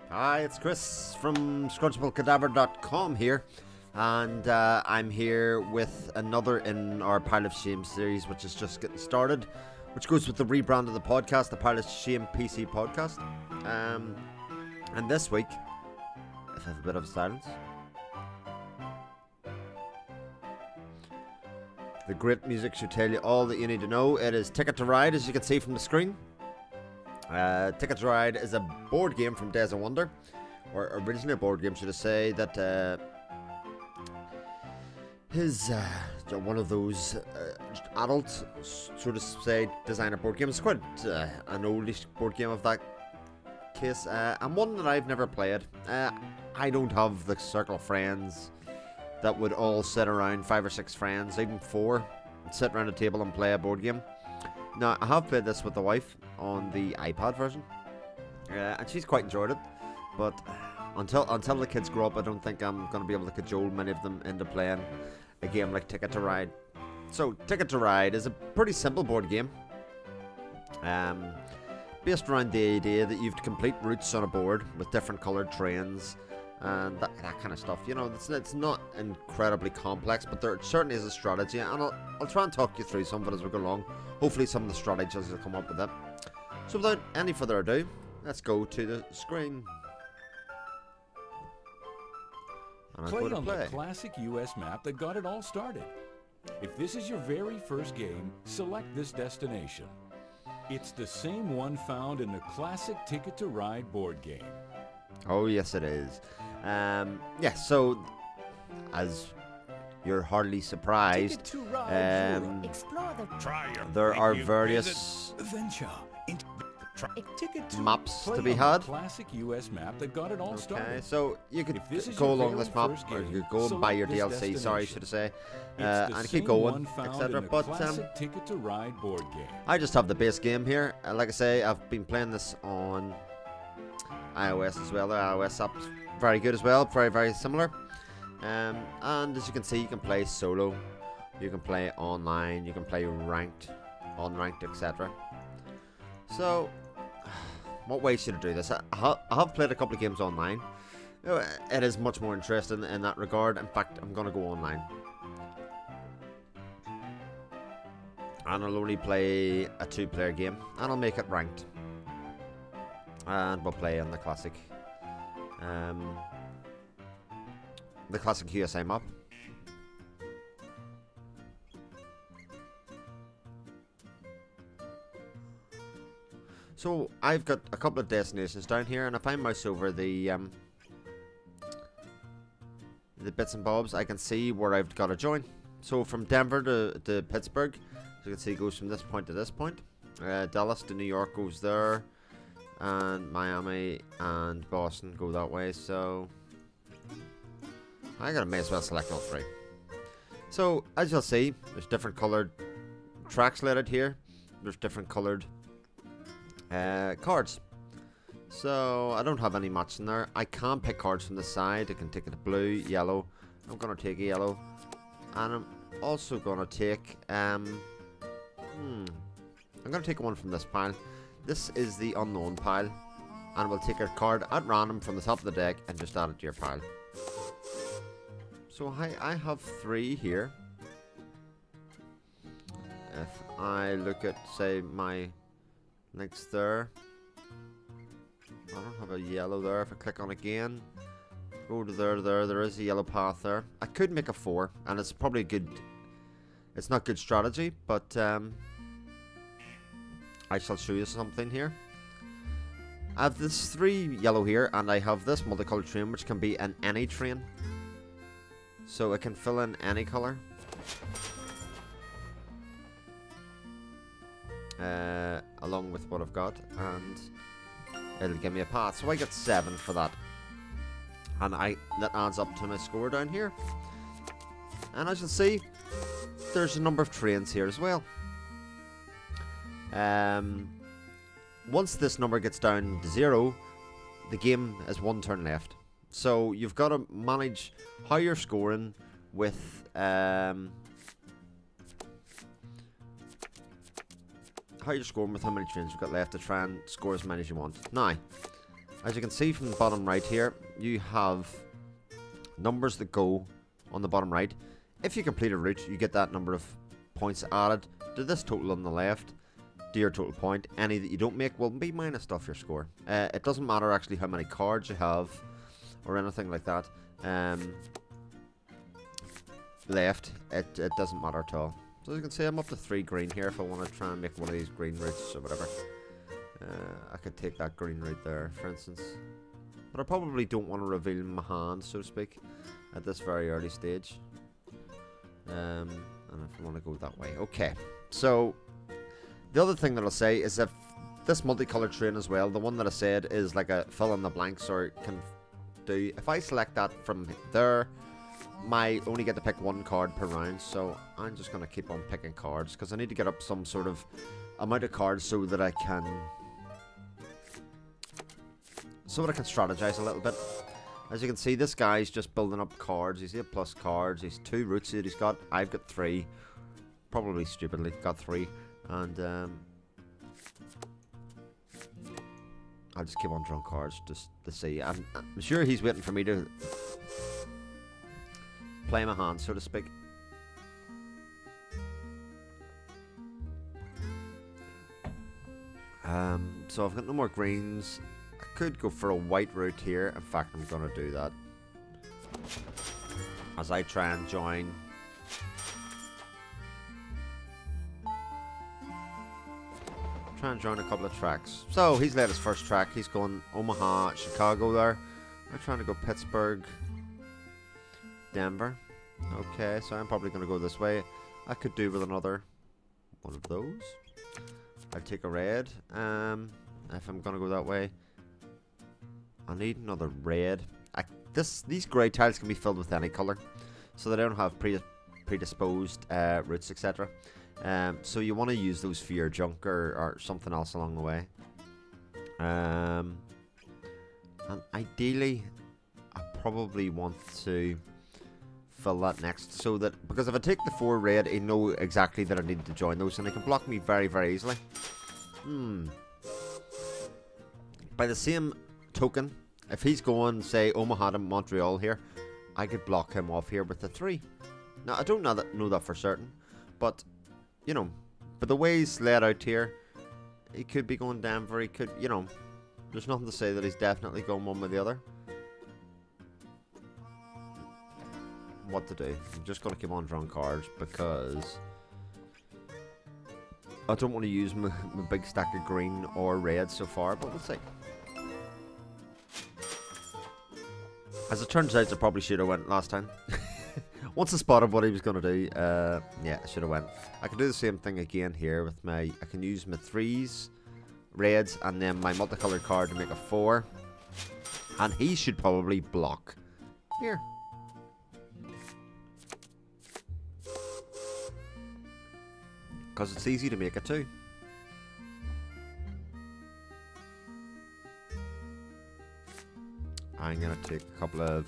Hi, it's Chris from scrunchiblecadaver.com here, and I'm here with another in our Pile of Shame series, which is just getting started, which goes with the rebrand of the podcast, the Pile of Shame PC podcast. And this week, if I have a bit of silence, the great music should tell you all that you need to know. It is Ticket to Ride, as you can see from the screen. Ticket to Ride is a board game from Days of Wonder, or originally a board game, should I say, that is one of those adult, so to say, designer board games. It's quite an oldish board game of that case, and one that I've never played. I don't have the circle of friends that would all sit around, 5 or 6 friends, even 4, sit around a table and play a board game. Now, I have played this with the wife on the iPad version, and she's quite enjoyed it, but until the kids grow up, I don't think I'm going to be able to cajole many of them into playing a game like Ticket to Ride. So, Ticket to Ride is a pretty simple board game, based around the idea that you have to complete routes on a board with different coloured trains, and that kind of stuff. You know, it's not incredibly complex, but there certainly is a strategy, and I'll try and talk you through some of it as we go along. Hopefully some of the strategies will come up with it. So without any further ado, let's go to the screen. And Play on the classic US map that got it all started. If this is your very first game, select this destination. It's the same one found in the classic Ticket to Ride board game. Oh yes, it is. Yeah, so as you're hardly surprised, there are various maps to be had. Classic US map that got it all started. Okay, so you could go along this map, or you could go and buy your DLC. Sorry, should I say, and keep going, etc. But Ticket to Ride board game. I just have the base game here. Like I say, I've been playing this on iOS as well. The iOS app's very good as well, very similar. And as you can see, you can play solo, you can play online, you can play ranked, unranked, etc. So, what way should I do this? I have played a couple of games online. It is much more interesting in that regard. In fact, I'm going to go online. And I'll only play a 2-player game, and I'll make it ranked. And we'll play on the classic USA map. So I've got a couple of destinations down here, and if I mouse over the bits and bobs, I can see where I've got to join. So from Denver to Pittsburgh, as you can see, it goes from this point to this point. Dallas to New York goes there, and Miami and Boston go that way. So may as well select all 3. So as you'll see, there's different coloured tracks lettered here. There's different coloured cards. So I don't have any match in there. I can pick cards from the side. I can take it blue, yellow. I'm gonna take a yellow, and I'm also gonna take I'm gonna take one from this pile. This is the unknown pile, and we'll take a card at random from the top of the deck and just add it to your pile. So I have 3 here. If I look at, say, my links there, I don't have a yellow there. If I click on again, go to there is a yellow path there. I could make a 4, and it's probably good. It's not good strategy, but I shall show you something here. I have this 3 yellow here, and I have this multicolored train, which can be in any train. So it can fill in any colour. Along with what I've got, and it'll give me a path. So I get 7 for that. And that adds up to my score down here. And as you'll see, there's a number of trains here as well. Once this number gets down to 0, the game is 1 turn left. So you've got to manage how you're scoring with how you're scoring with how many trains you've got left to try and score as many as you want. Now, as you can see from the bottom right here, you have numbers that go on the bottom right. If you complete a route, you get that number of points added to this total on the left, to your total point. Any that you don't make will be minused off your score. It doesn't matter actually how many cards you have or anything like that. Left, it doesn't matter at all. So as you can see, I'm up to 3 green here if I want to try and make one of these green routes or whatever. I could take that green route there, for instance. But I probably don't want to reveal my hand, so to speak, at this very early stage. And if I want to go that way. Okay, so the other thing that I'll say is if this multicolored train as well, the one that I said is like a fill in the blanks or can do. If I select that from there, I only get to pick 1 card per round, so I'm just going to keep on picking cards because I need to get up some sort of amount of cards so that I can strategize a little bit. As you can see, this guy's just building up cards. He's 8 plus cards. He's 2 routes that he's got. I've got 3. Probably stupidly got 3. And I'll just keep on drawing cards just to see. I'm sure he's waiting for me to play my hand, so to speak. So I've got no more greens. I could go for a white route here. In fact, I'm going to do that as I try and join. Try and join a couple of tracks. So he's led his first track. He's going Omaha, Chicago there. I'm trying to go Pittsburgh, Denver. Okay, so I'm probably going to go this way. I could do with another one of those. I'll take a red. If I'm going to go that way, I need another red. These grey tiles can be filled with any colour, so they don't have predisposed routes, etc. So you want to use those for your junk or something else along the way. And ideally, I probably want to fill that next, so that because if I take the 4 red, I know exactly that I need to join those, and they can block me very, very easily. By the same token, if he's going, say, Omaha to Montreal here, I could block him off here with the 3. Now, I don't know that for certain, but, you know, but the way he's laid out here, he could be going Denver, he could, you know, there's nothing to say that he's definitely going one with the other. What to do? I'm just going to keep on drawing cards because I don't want to use my big stack of green or red so far, but we'll see. As it turns out, I probably should have went last time. Once I spotted what he was going to do, yeah, I should have went. I can do the same thing again here with my... I can use my 3s, reds, and then my multicolored card to make a 4. And he should probably block here. Because it's easy to make it too. I'm going to take a couple of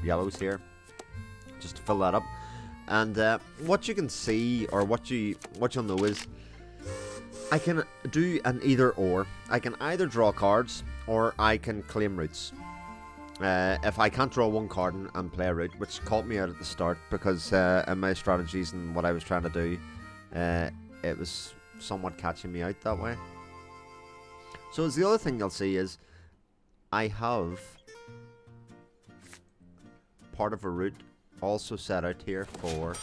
yellows here just to fill that up. And what you can see, or what you'll know is I can do an either or. I can either draw cards or I can claim routes. If I can't draw 1 card and play a route, which caught me out at the start because in my strategies and what I was trying to do, it was somewhat catching me out that way. So the other thing you'll see is I have part of a route also set out here for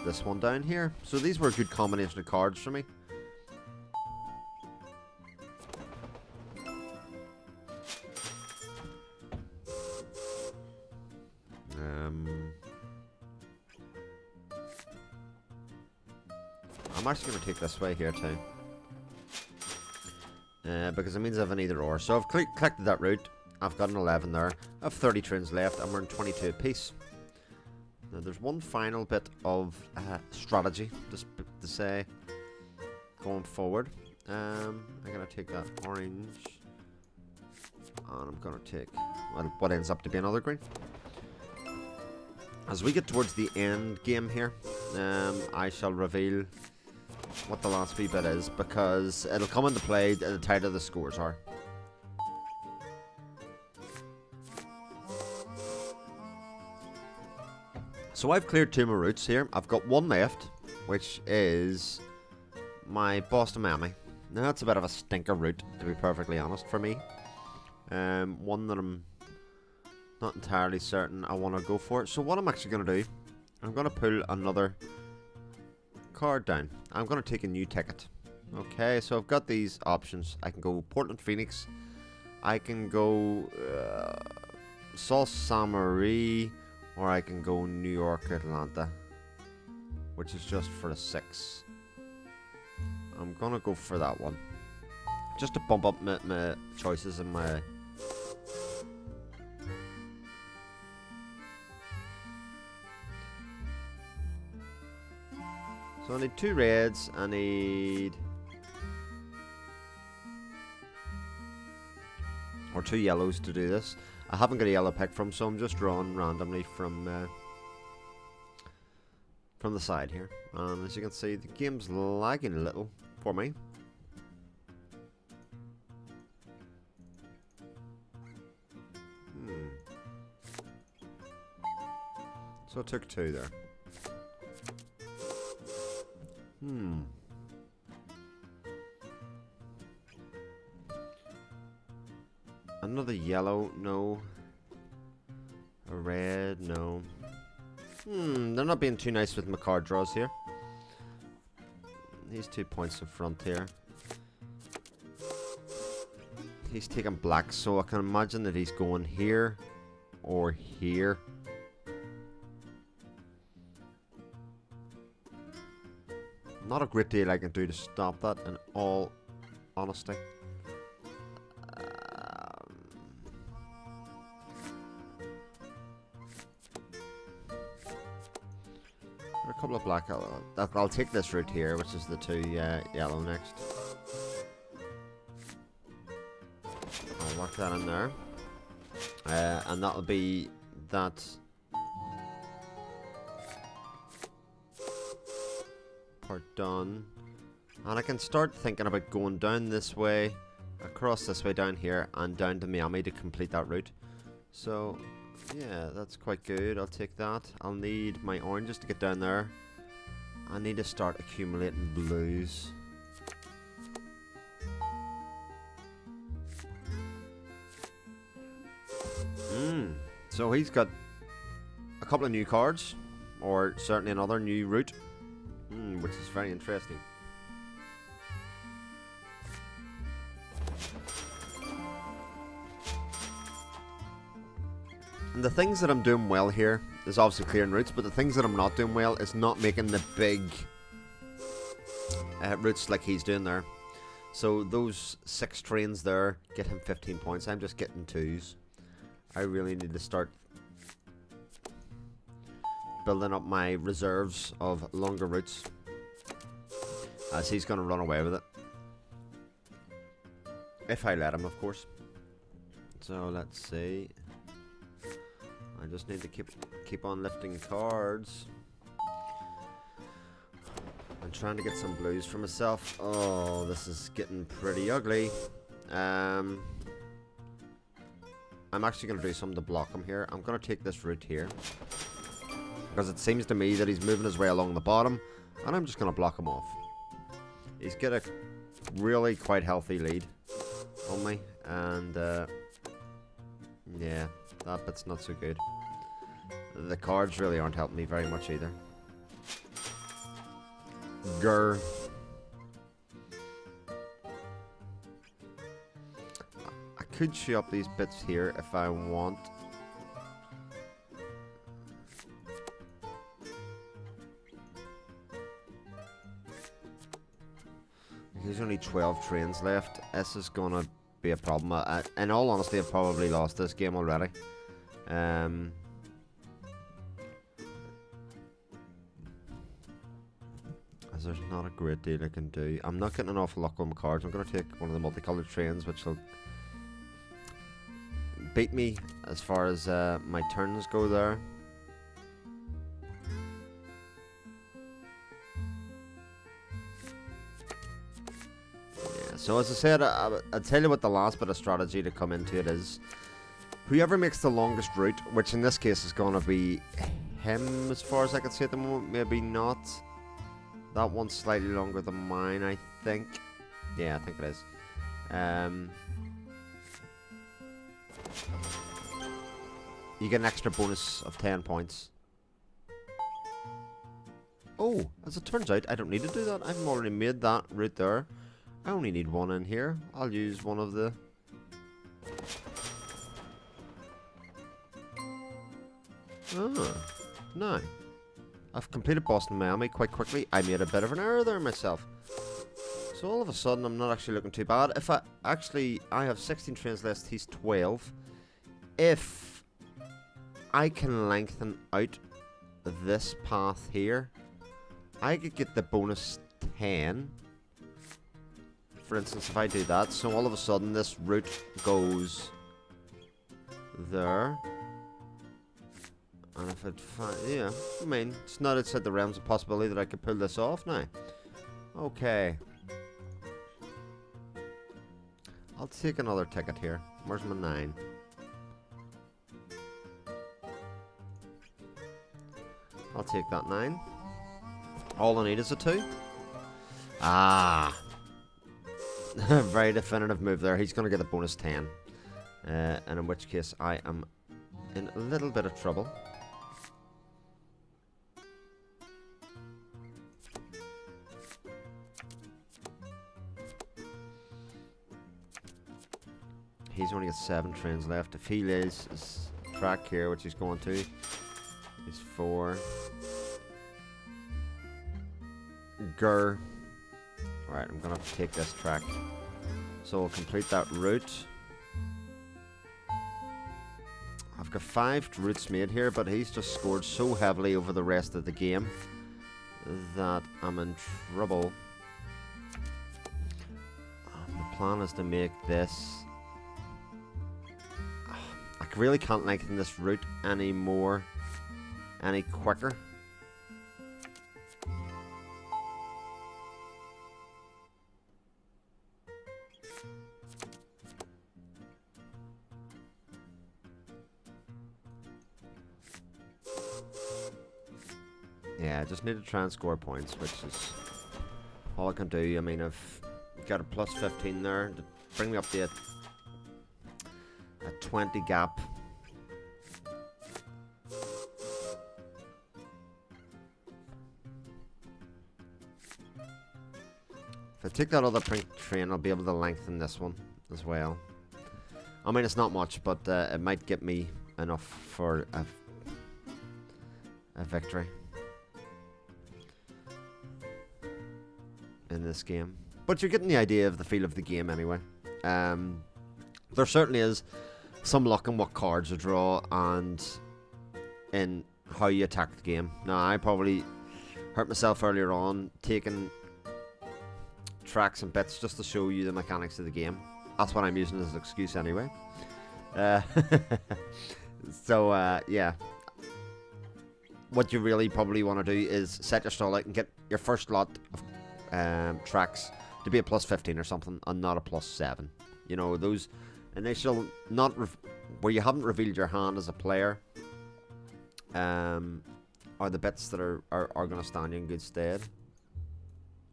this one down here. So these were a good combination of cards for me. I'm actually going to take this way here too. Because it means I have an either or. So I've collected that route. I've got an 11 there. I have 30 trains left. I'm earning 22 apiece. Now there's one final bit of strategy, just to say, going forward. I'm going to take that orange. And I'm going to take, well, what ends up to be another green. As we get towards the end game here, I shall reveal what the last wee bit is, because it'll come into play the tighter the scores are. So I've cleared 2 more routes here. I've got one left, which is my Boston Miami. Now that's a bit of a stinker route, to be perfectly honest, for me. One that I'm not entirely certain I want to go for. So what I'm actually going to do, I'm going to pull another card down. I'm going to take a new ticket. Okay, so I've got these options. I can go Portland Phoenix. I can go Sault Ste. Marie. Or I can go New York Atlanta, which is just for a 6. I'm going to go for that one. Just to bump up my choices and my... So I need 2 reds, I need... or 2 yellows to do this. I haven't got a yellow pick from, so I'm just drawing randomly from the side here. And as you can see, the game's lagging a little for me. So I took 2 there. Another yellow, no. A red, no. They're not being too nice with my card draws here. He's 2 points in front here. He's taking black, so I can imagine that he's going here or here. Not a great deal I can do to stop that, in all honesty. A couple of black. I'll take this route here, which is the 2 yellow next. I'll mark that in there, and that'll be that part done. And I can start thinking about going down this way, across this way down here, and down to Miami to complete that route. So yeah, that's quite good. I'll take that. I'll need my oranges to get down there. I need to start accumulating blues. So he's got a couple of new cards, or certainly another new route, which is very interesting. And the things that I'm doing well here is obviously clearing routes, but the things that I'm not doing well is not making the big routes like he's doing there. So those 6 trains there get him 15 points. I'm just getting 2s. I really need to start building up my reserves of longer routes, as he's going to run away with it. If I let him, of course. So let's see. I just need to keep on lifting cards. I'm trying to get some blues for myself. Oh, this is getting pretty ugly. I'm actually going to do something to block him here. I'm going to take this route here, because it seems to me that he's moving his way along the bottom, and I'm just going to block him off. He's got a really quite healthy lead on me, and yeah, that bit's not so good. The cards really aren't helping me very much either. Grr. I could show up these bits here if I want. There's only 12 trains left. This is gonna be a problem. In all honesty, I've probably lost this game already. As there's not a great deal I can do. I'm not getting an awful lot on my cards. I'm gonna take one of the multicolored trains, which will beat me as far as my turns go there. So as I said, I'll tell you what the last bit of strategy to come into it is. Whoever makes the longest route, which in this case is going to be him as far as I can see at the moment, maybe not. That one's slightly longer than mine, I think. Yeah, I think it is. You get an extra bonus of 10 points. Oh, as it turns out, I don't need to do that. I've already made that route there. I only need one in here. I'll use one of the... Ah, no. I've completed Boston, Miami quite quickly. I made a bit of an error there myself. So all of a sudden, I'm not actually looking too bad. If I... Actually, I have 16 trains left. He's 12. If I can lengthen out this path here, I could get the bonus 10. For instance, if I do that, so all of a sudden this route goes there. And if it yeah, I mean, it's not outside the realms of possibility that I could pull this off now. Okay. I'll take another ticket here. Where's my 9? I'll take that 9. All I need is a 2. Ah. Very definitive move there. He's going to get the bonus 10. And in which case I am in a little bit of trouble. He's only got 7 trains left. If he lays his track here, which he's going to, he's 4. Grr. Alright, I'm gonna take this track. So we'll complete that route. I've got 5 routes made here, but he's just scored so heavily over the rest of the game that I'm in trouble. The plan is to make this... I really can't lengthen this route any quicker. Yeah, I just need to try and score points, which is all I can do. I mean, I've got a plus 15 there to bring me up to a 20 gap. If I take that other train, I'll be able to lengthen this one as well. I mean, it's not much, but it might get me enough for a victory in this game. But you're getting the idea of the feel of the game anyway. There certainly is some luck in what cards you draw and in how you attack the game. Now, I probably hurt myself earlier on taking tracks and bits just to show you the mechanics of the game. That's what I'm using as an excuse anyway. So, yeah. What you really probably want to do is set your stall out and get your first lot of tracks to be a plus 15 or something and not a plus 7. You know, those initial, not where you haven't revealed your hand as a player, are the bits that are going to stand you in good stead.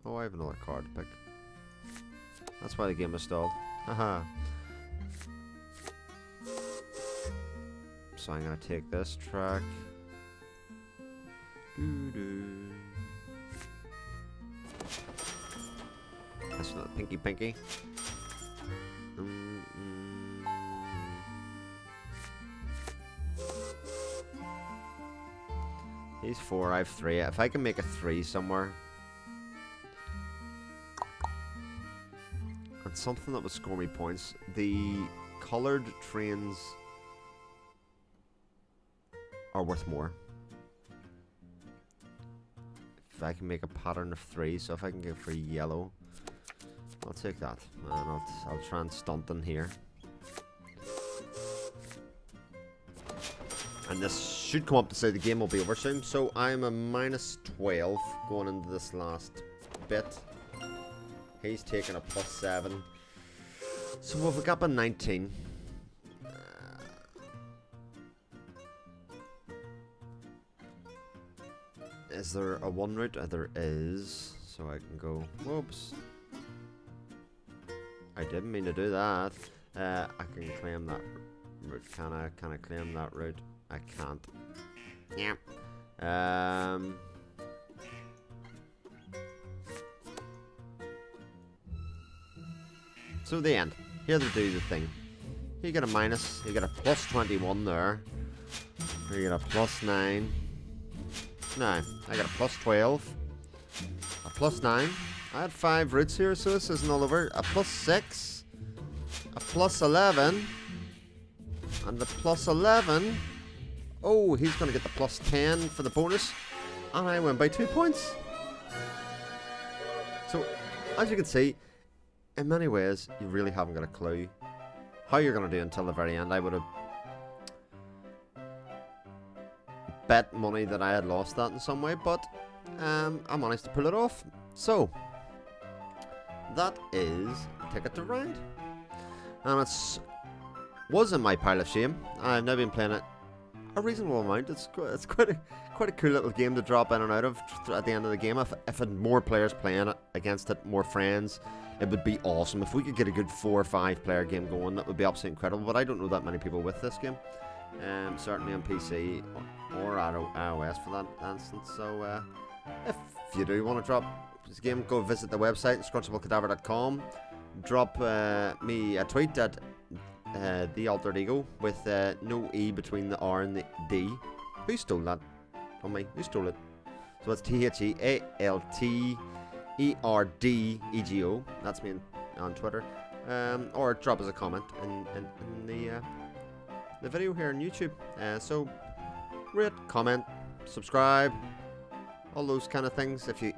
Oh, I have another card to pick. That's why the game is stalled. Haha. So I'm going to take this track. Doo-doo. That's not pinky. He's 4, I have 3. If I can make a 3 somewhere, and something that would score me points, the coloured trains are worth more. If I can make a pattern of 3, so if I can go for yellow, I'll take that, and I'll try and stunt in here. And this should come up to say the game will be over soon. So I'm a minus 12 going into this last bit. He's taking a +7. So we've got a 19. Is there a 1 route? There is. So I can go. Whoops. I didn't mean to do that. I can claim that route. Can I claim that route? I can't. Yeah. So the end. Here they do the thing. You get a minus. You get a +21 there. You get a +9. No, I got a +12. A +9. I had 5 routes here, so this isn't all over. A +6. A +11. And the +11. Oh, he's going to get the +10 for the bonus. And I win by 2 points. So, as you can see, in many ways, you really haven't got a clue how you're going to do until the very end. I would have bet money that I had lost that in some way, but I managed to pull it off. So, that is Ticket to Ride. And was in my pile of shame. I've now been playing it a reasonable amount. It's quite a cool little game to drop in and out of at the end of the game. If had more players playing it against it, more friends, it would be awesome. If we could get a good 4 or 5 player game going, that would be absolutely incredible. But I don't know that many people with this game. Certainly on PC or iOS for that instance. So if you do want to drop this game, go visit the website, scrunchiblecadaver.com. Drop me a tweet at the Altered Ego with no E between the R and the D. Who stole that from me? Who stole it? So it's TheAlterdEgo. That's me on Twitter. Or drop us a comment in the video here on YouTube. So rate, comment, subscribe, all those kind of things if you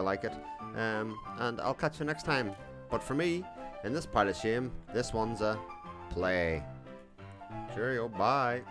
like it. And I'll catch you next time. But for me, in this pile of shame, this one's a play. Cheerio, bye.